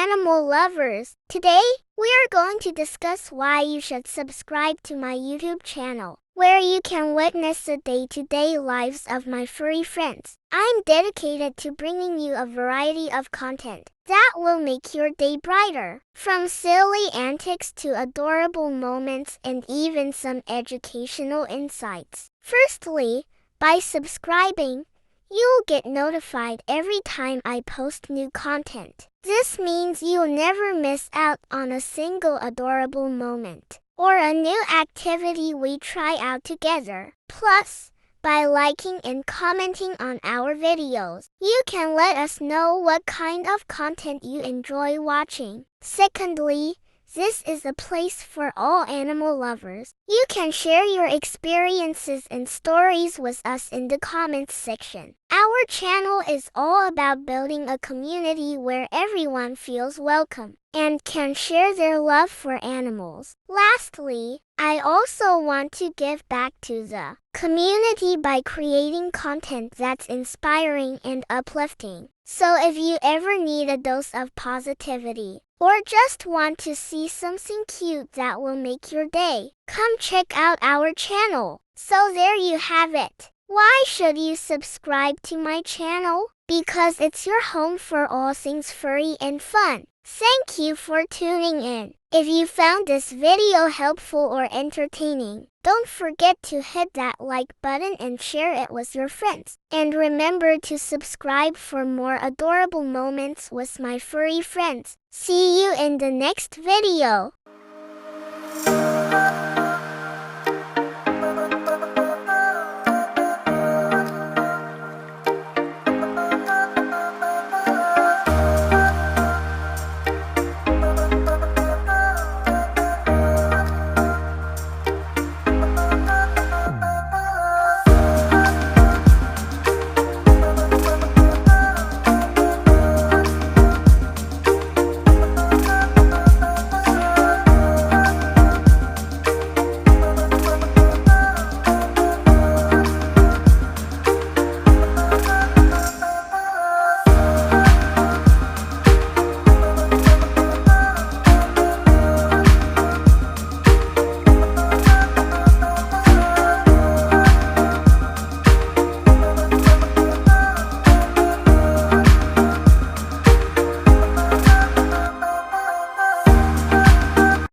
animal lovers! Today, we are going to discuss why you should subscribe to my YouTube channel, where you can witness the day-to-day lives of my furry friends. I'm dedicated to bringing you a variety of content that will make your day brighter, from silly antics to adorable moments and even some educational insights. Firstly, by subscribing, you'll get notified every time I post new content. This means you'll never miss out on a single adorable moment or a new activity we try out together. Plus, by liking and commenting on our videos, you can let us know what kind of content you enjoy watching. Secondly, this is a place for all animal lovers. You can share your experiences and stories with us in the comments section. Our channel is all about building a community where everyone feels welcome and can share their love for animals. Lastly, I also want to give back to the community by creating content that's inspiring and uplifting. So if you ever need a dose of positivity, or just want to see something cute that will make your day, come check out our channel. So there you have it. Why should you subscribe to my channel? Because it's your home for all things furry and fun. Thank you for tuning in. If you found this video helpful or entertaining, don't forget to hit that like button and share it with your friends. And remember to subscribe for more adorable moments with my furry friends. See you in the next video.